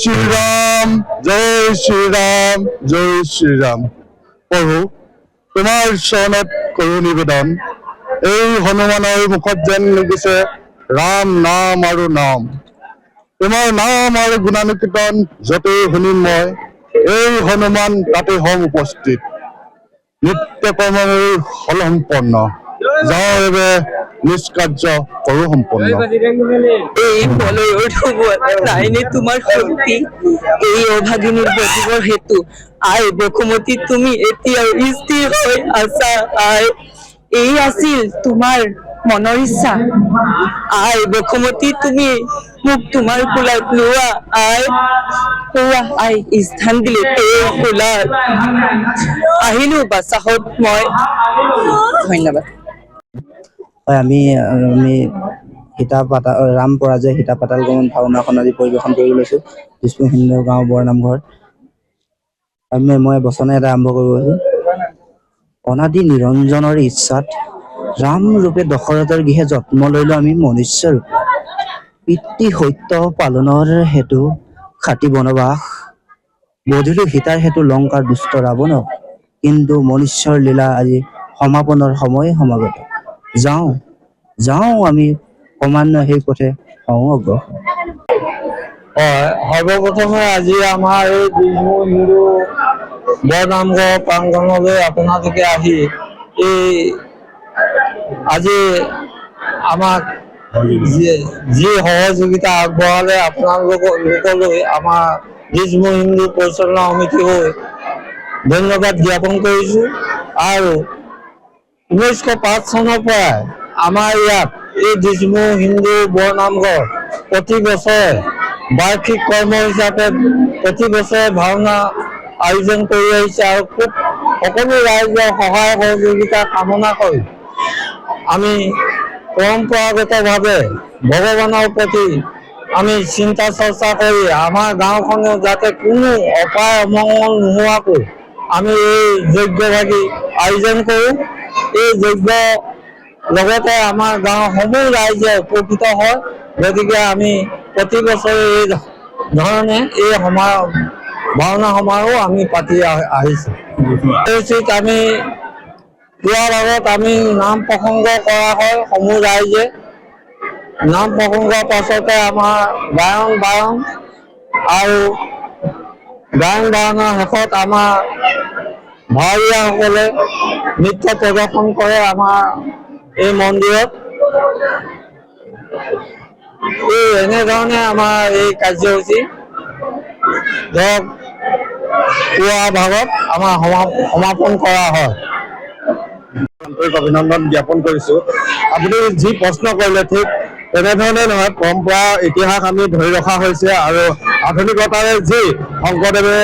শ্ৰীৰাম জয় শ্ৰীৰাম জয় শ্ৰীৰাম। প্ৰভু তোমাৰ চৰণত কৰো নিবেদন, এই হনুমানৰ মুখত যেন লাগিছে ৰাম নাম আৰু নাম। তোমাৰ নাম আৰু গুণানুকীৰ্তন য'তেই শুনিম মই, এই হনুমান তাতে হম উপস্থিত। নিত্য কৰ্মৰ সম্পন্ন, যাওঁ এবে নিষ্কাৰ্য কৰো সম্পন্ন। এই নাইনে তোমাৰ শক্তি, এই অভাগিনীৰ প্ৰতিভৰ হেতু আয় বসুমতী তুমি এতিয়াও স্থিৰ হৈ আছা আয়। এই আছিল তোমাৰ মনৰ ইচ্ছা আয় বসুমতী তুমি মোক তোমাৰ কোলাত লোৱা আয়। লোৱা আয় স্থান দিলে এই কোলাত আহিলো বাচাহত মই। ধন্যবাদ। আমি সীতা পাতাল ৰাম পৰাজয় সীতা পাতাল গমন ভাওনাখন আজি পৰিৱেশন কৰি লৈছোঁ দিছপুৰ হিন্দু গাঁও বৰনামঘৰ। মই বচনে এটা আৰম্ভ কৰিব লৈছোঁ। অনাদি নিৰঞ্জনৰ ইচ্ছাত ৰাম ৰূপে দশৰথৰ গৃহে জন্ম লৈলো আমি মনুষ্য ৰূপে। পিতৃ সত্য পালনৰ হেতু খাটি বনবাস, বধিলো সীতাৰ হেতু লংকাৰ দুষ্ট ৰাৱণক। কিন্তু মনুষ্যৰ লীলা আজি সমাপনৰ সময় সমাগত। যাওঁ আমি ক্ৰমান্বয়ে সেই পথে হওঁ অগ্ৰসৰ। সৰ্বপ্ৰথমে আজি আমাৰ এই দিছপুৰ হিন্দু বৰনামঘৰ প্ৰাংগণলৈ আপোনালোকে আহি এই আজি আমাক যি সহযোগিতা আগবঢ়ালে আপোনালোকলৈ আমাৰ দিছপুৰ হিন্দু পৰিচালনা সমিতি হৈ ধন্যবাদ জ্ঞাপন কৰিছোঁ। আৰু 1905 চনৰ পৰাই আমাৰ ইয়াত এই দিছপুৰ হিন্দু বৰনামঘৰ প্ৰতি বছৰে বাৰ্ষিক কৰ্ম হিচাপে প্ৰতি বছৰে ভাওনা আয়োজন কৰি আহিছে। আৰু খুব সকলো ৰাইজৰ সহায় সহযোগিতা কামনা কৰি আমি পৰম্পৰাগতভাৱে ভগৱানৰ প্ৰতি আমি চিন্তা চৰ্চা কৰি আমাৰ গাঁওখনো যাতে কোনো অপায় অমংগল নোহোৱাকৈ আমি এই যজ্ঞভাগী আয়োজন কৰোঁ। এই যজ্ঞ লগতে আমাৰ গাঁৱৰ সমূহ ৰাইজে উপকৃত হয়। গতিকে আমি প্ৰতি বছৰে এই ধৰণে এই ভাওনা সমাৰোহ আমি পাতি আহিছোঁ। আমি যোৱাৰ আগত আমি নাম প্ৰসংগ কৰা হয় সমূহ ৰাইজে। নাম প্ৰসংগৰ পাছতে আমাৰ গায়ন বায়ন আৰু গায়ন বায়নৰ শেষত আমাৰ ভাৱৰীয়াসকলে নৃত্য প্ৰদৰ্শন কৰে আমাৰ এই মন্দিৰত। এনেধৰণে আমাৰ এই কাৰ্যসূচী ধৰক পুৱা ভাগত আমাৰ সমাপন কৰা হয়। আন্তৰিক অভিনন্দন জ্ঞাপন কৰিছোঁ। আপুনি যি প্ৰশ্ন কৰিলে ঠিক তেনেধৰণে নহয়, পৰম্পৰা ইতিহাস আমি ধৰি ৰখা হৈছে আৰু আধুনিকতাৰে যি শংকৰদেৱে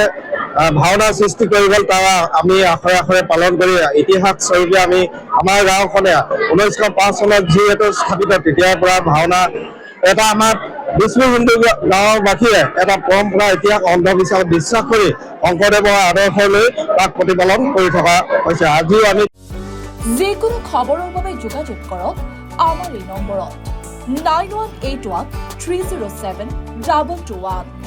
ভাওনা সৃষ্টি কৰি গ'ল তাৰ আমি আখৰে আখৰে পালন কৰি ইতিহাস স্বৰূপে আমি আমাৰ গাঁওখনে 1905 চনত যিহেতু স্থাপিত তেতিয়াৰ পৰা ভাওনা এটা আমাৰ দিছপুৰ হিন্দু গাঁওবাসীয়ে এটা পৰম্পৰা ইতিহাস অন্ধবিশ্বাস বিশ্বাস কৰি শংকৰদেৱৰ আদৰ্শ লৈ তাক প্ৰতিপালন কৰি থকা হৈছে। আজিও আমি যিকোনো খবৰৰ বাবে যোগাযোগ কৰক আমাৰ এই নম্বৰত 9181 307 221।